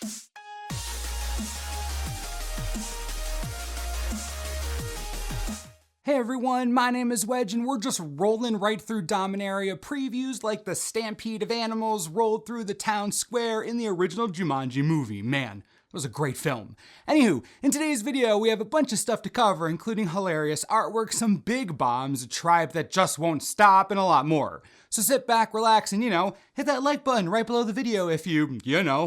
Hey everyone, my name is Wedge and we're just rolling right through Dominaria previews like the stampede of animals rolled through the town square in the original Jumanji movie. Man, it was a great film. Anywho, in today's video we have a bunch of stuff to cover, including hilarious artwork, some big bombs, a tribe that just won't stop, and a lot more. So sit back, relax, and hit that like button right below the video if you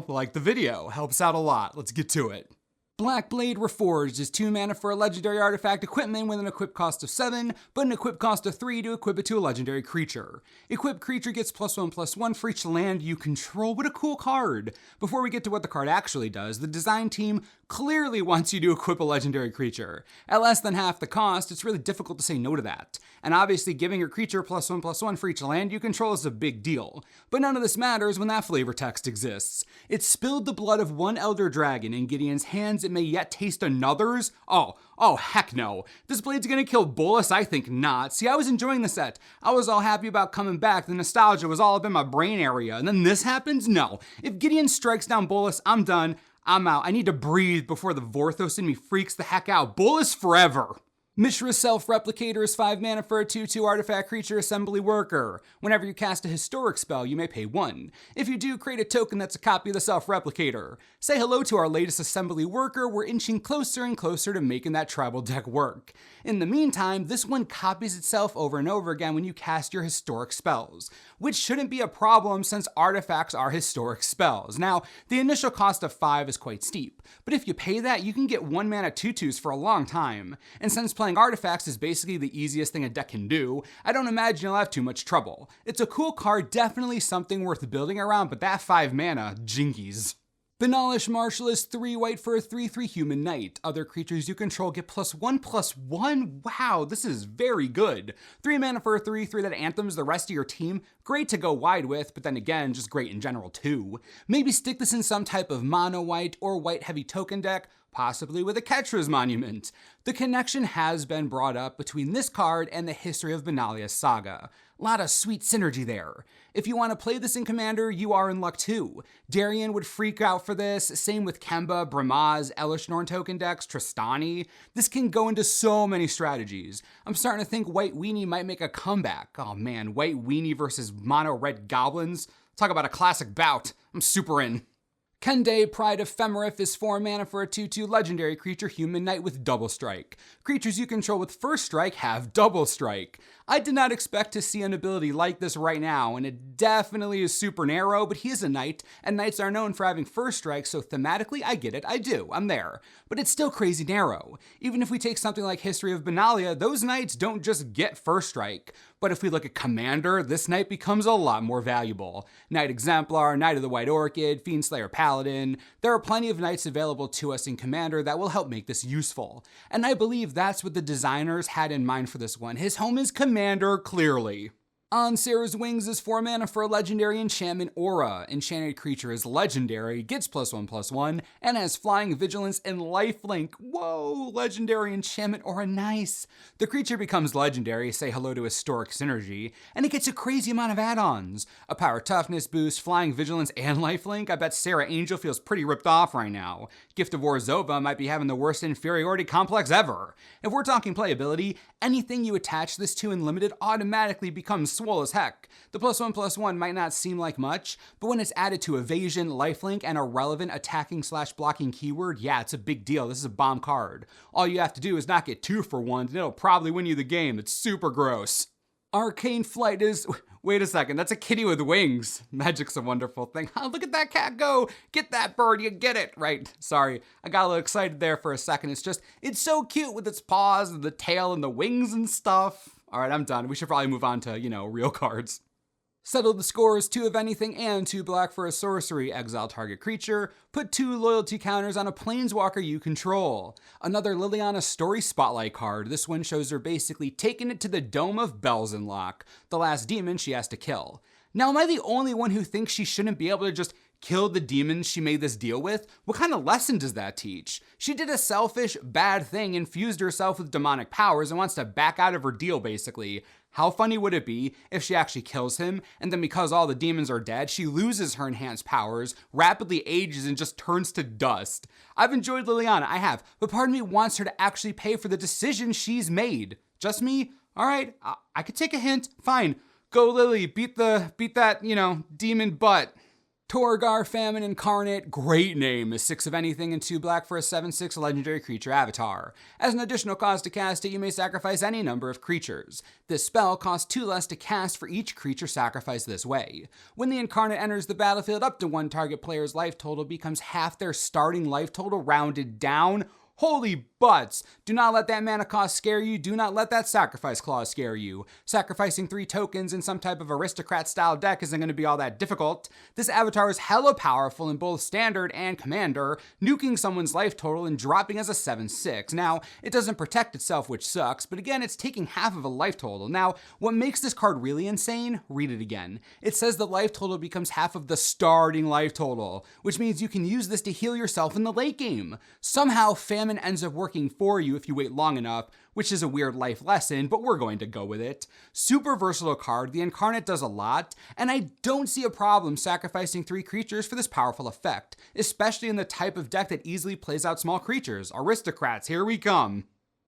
like the video. Helps out a lot. Let's get to it. Black Blade Reforged is 2 mana for a legendary artifact equipment with an equip cost of 7, but an equip cost of 3 to equip it to a legendary creature. Equipped creature gets +1/+1 for each land you control. What a cool card! Before we get to what the card actually does, the design team clearly wants you to equip a legendary creature. At less than half the cost, it's really difficult to say no to that. And obviously giving your creature +1/+1 for each land you control is a big deal. But none of this matters when that flavor text exists. It spilled the blood of one elder dragon in Gideon's hands. It may yet taste another's? Oh, heck no. This blade's gonna kill Bolas? I think not. See, I was enjoying the set. I was all happy about coming back. The nostalgia was all up in my brain area. And then this happens? No. If Gideon strikes down Bolas, I'm done. I'm out. I need to breathe before the Vorthos in me freaks the heck out. Bolas forever. Mishra's Self-Replicator is 5 mana for a 2/2 artifact creature assembly worker. Whenever you cast a historic spell, you may pay 1. If you do, create a token that's a copy of the Self-Replicator. Say hello to our latest assembly worker. We're inching closer and closer to making that tribal deck work. In the meantime, this one copies itself over and over again when you cast your historic spells, which shouldn't be a problem since artifacts are historic spells. Now, the initial cost of 5 is quite steep, but if you pay that, you can get 1 mana 2/2s for a long time. And since playing artifacts is basically the easiest thing a deck can do, I don't imagine you'll have too much trouble. It's a cool card, definitely something worth building around, but that 5 mana, jinkies. Banalish Marshal is 3 white for a 3/3 human knight. Other creatures you control get +1/+1. Wow, this is very good. 3 mana for a 3/3 that anthems the rest of your team. Great to go wide with, but then again, just great in general too. Maybe stick this in some type of mono white or white heavy token deck, possibly with a Ketra's Monument. The connection has been brought up between this card and the history of Benalia's saga. A lot of sweet synergy there. If you want to play this in Commander, you are in luck too. Darian would freak out for this, same with Kemba, Bramaz, Elish Norn token decks, Tristani. This can go into so many strategies. I'm starting to think White Weenie might make a comeback. Oh man, White Weenie versus Mono Red Goblins. Talk about a classic bout. I'm super in. Kende, Pride of Femerif is 4 mana for a 2/2 legendary creature human knight with double strike. Creatures you control with first strike have double strike. I did not expect to see an ability like this right now, and it definitely is super narrow, but he is a knight, and knights are known for having first strike, so thematically I get it, I do, I'm there. But it's still crazy narrow. Even if we take something like History of Benalia, those knights don't just get first strike. But if we look at Commander, this knight becomes a lot more valuable. Knight Exemplar, Knight of the White Orchid, Fiendslayer Paladin. There are plenty of knights available to us in Commander that will help make this useful. And I believe that's what the designers had in mind for this one. His home is Commander, clearly. On Sarah's Wings is 4 mana for a legendary enchantment aura. Enchanted creature is legendary, gets +1/+1, and has flying, vigilance, and lifelink. Whoa, legendary enchantment aura, nice. The creature becomes legendary, say hello to historic synergy, and it gets a crazy amount of add-ons. A power toughness boost, flying, vigilance, and lifelink. I bet Sarah Angel feels pretty ripped off right now. Gift of Orzhova might be having the worst inferiority complex ever. If we're talking playability, anything you attach this to in Limited automatically becomes swole as heck. The +1/+1 might not seem like much, but when it's added to evasion, lifelink, and a relevant attacking/blocking keyword, yeah, it's a big deal. This is a bomb card. All you have to do is not get 2 for 1, and it'll probably win you the game. It's super gross. Arcane Flight is... Wait a second, that's a kitty with wings. Magic's a wonderful thing. Oh, look at that cat go! Get that bird, you get it! Right, sorry. I got a little excited there for a second. It's so cute with its paws and the tail and the wings and stuff. All right, I'm done. We should probably move on to, real cards. Settle the scores, 2 of anything and 2 black for a sorcery. Exile target creature. Put 2 loyalty counters on a planeswalker you control. Another Liliana Story Spotlight card. This one shows her basically taking it to the Dome of Belzenlock, the last demon she has to kill. Now, am I the only one who thinks she shouldn't be able to just kill the demons she made this deal with? What kind of lesson does that teach? She did a selfish, bad thing, infused herself with demonic powers, and wants to back out of her deal, basically. How funny would it be if she actually kills him, and then because all the demons are dead, she loses her enhanced powers, rapidly ages, and just turns to dust? I've enjoyed Liliana, I have, but part of me wants her to actually pay for the decision she's made. Just me? Alright, I could take a hint. Fine. Go Lily, beat that, demon butt. Torgar, Famine Incarnate, great name, is 6 of anything and 2 black for a 7/6 legendary creature avatar. As an additional cost to cast it, you may sacrifice any number of creatures. This spell costs 2 less to cast for each creature sacrificed this way. When the Incarnate enters the battlefield, up to one target player's life total becomes half their starting life total rounded down. Holy butts! Do not let that mana cost scare you. Do not let that sacrifice clause scare you. Sacrificing 3 tokens in some type of aristocrat-style deck isn't going to be all that difficult. This avatar is hella powerful in both standard and commander, nuking someone's life total and dropping as a 7/6. Now, it doesn't protect itself, which sucks, but again, it's taking half of a life total. Now, what makes this card really insane? Read it again. It says the life total becomes half of the starting life total, which means you can use this to heal yourself in the late game. Somehow, Famine ends up working for you if you wait long enough, which is a weird life lesson, but we're going to go with it. Super versatile card, the Incarnate does a lot, and I don't see a problem sacrificing 3 creatures for this powerful effect, especially in the type of deck that easily plays out small creatures. Aristocrats, here we come.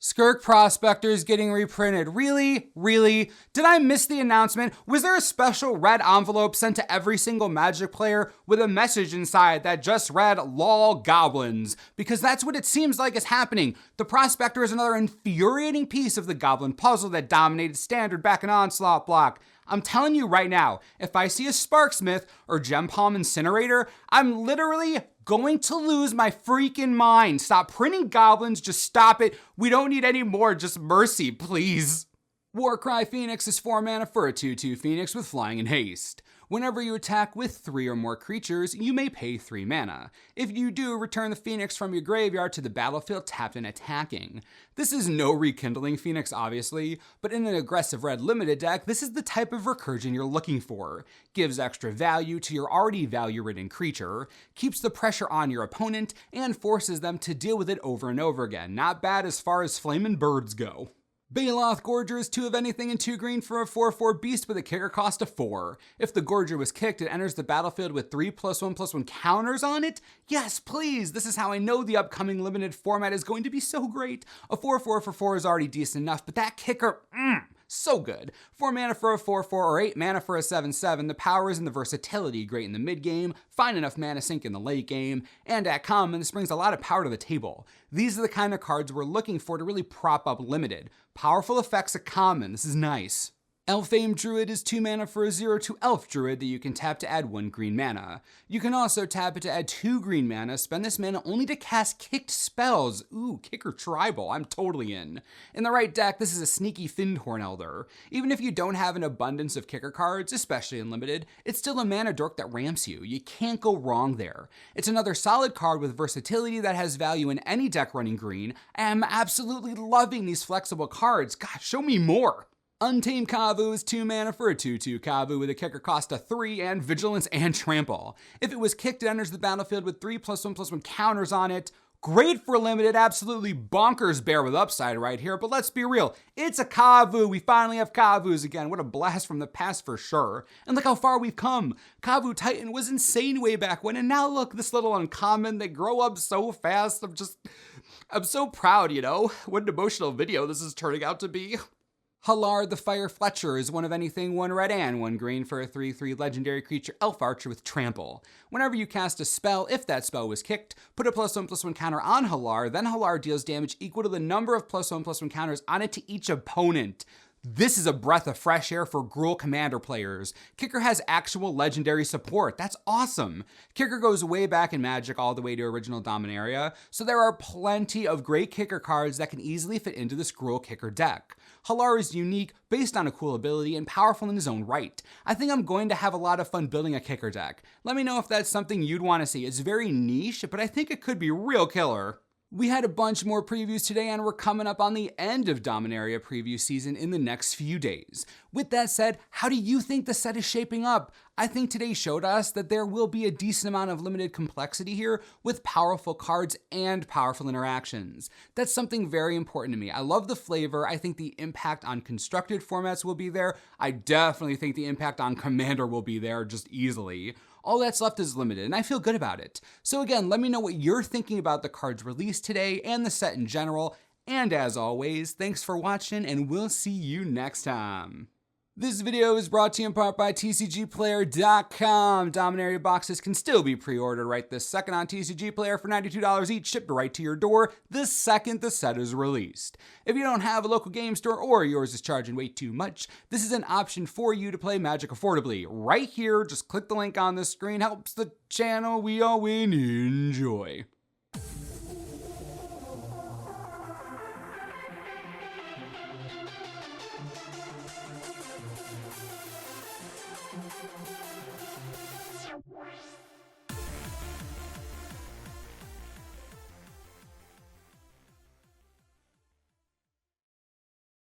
Skirk Prospectors getting reprinted. Really? Really? Did I miss the announcement? Was there a special red envelope sent to every single Magic player with a message inside that just read "LOL Goblins"? Because that's what it seems like is happening. The Prospector is another infuriating piece of the Goblin puzzle that dominated Standard back in Onslaught block. I'm telling you right now, if I see a Sparksmith or Gem Palm Incinerator, I'm literally going to lose my freaking mind. Stop printing goblins, just stop it. We don't need any more, just mercy, please. Warcry Phoenix is 4 mana for a 2/2 Phoenix with flying and haste. Whenever you attack with 3 or more creatures, you may pay 3 mana. If you do, return the Phoenix from your graveyard to the battlefield tapped and attacking. This is no Rekindling Phoenix, obviously, but in an aggressive red limited deck, this is the type of recursion you're looking for. Gives extra value to your already value-ridden creature, keeps the pressure on your opponent, and forces them to deal with it over and over again. Not bad as far as Flamin' Birds go. Baloth Gorger is 2 of anything and 2 green for a 4/4 beast with a kicker cost of 4. If the Gorger was kicked, it enters the battlefield with 3+1/+1 counters on it? Yes, please! This is how I know the upcoming limited format is going to be so great. A 4/4 for 4 is already decent enough, but that kicker, so good. 4 mana for a 4/4 or 8 mana for a 7/7. The power is in the versatility, great in the mid game, fine enough mana sink in the late game, and at common, this brings a lot of power to the table. These are the kind of cards we're looking for to really prop up limited. Powerful effects at common, this is nice. Elfame Druid is 2 mana for a 0/2 Elf Druid that you can tap to add 1 green mana. You can also tap it to add 2 green mana, spend this mana only to cast kicked spells. Ooh, Kicker Tribal, I'm totally in. In the right deck, this is a sneaky Fyndhorn Elder. Even if you don't have an abundance of kicker cards, especially in limited, it's still a mana dork that ramps you. You can't go wrong there. It's another solid card with versatility that has value in any deck running green. I am absolutely loving these flexible cards. Gosh, show me more. Untamed Kavu is 2 mana for a 2/2 Kavu with a kicker cost of 3 and Vigilance and Trample. If it was kicked, it enters the battlefield with 3+1/+1 counters on it. Great for limited, absolutely bonkers bear with upside right here, but let's be real, it's a Kavu. We finally have Kavus again. What a blast from the past for sure. And look how far we've come. Kavu Titan was insane way back when, and now look, this little uncommon, they grow up so fast. I'm so proud, What an emotional video this is turning out to be. Hallar the Firefletcher is 1 of anything, 1 red and 1 green for a 3/3 legendary creature Elf Archer with Trample. Whenever you cast a spell, if that spell was kicked, put a +1/+1 counter on Hallar, then Hallar deals damage equal to the number of +1/+1 counters on it to each opponent. This is a breath of fresh air for Gruul Commander players. Kicker has actual legendary support. That's awesome. Kicker goes way back in Magic all the way to original Dominaria, so there are plenty of great Kicker cards that can easily fit into this Gruul Kicker deck. Hallar is unique, based on a cool ability, and powerful in his own right. I think I'm going to have a lot of fun building a Kicker deck. Let me know if that's something you'd want to see. It's very niche, but I think it could be real killer. We had a bunch more previews today, and we're coming up on the end of Dominaria preview season in the next few days. With that said, how do you think the set is shaping up? I think today showed us that there will be a decent amount of limited complexity here with powerful cards and powerful interactions. That's something very important to me. I love the flavor. I think the impact on constructed formats will be there. I definitely think the impact on Commander will be there just easily. All that's left is limited, and I feel good about it. So again, let me know what you're thinking about the cards released today and the set in general. And as always, thanks for watching, and we'll see you next time. This video is brought to you in part by TCGplayer.com. Dominaria boxes can still be pre-ordered right this second on TCG Player for $92 each, shipped right to your door the second the set is released. If you don't have a local game store or yours is charging way too much, this is an option for you to play Magic affordably. Right here, just click the link on the screen, helps the channel we all win. Enjoy.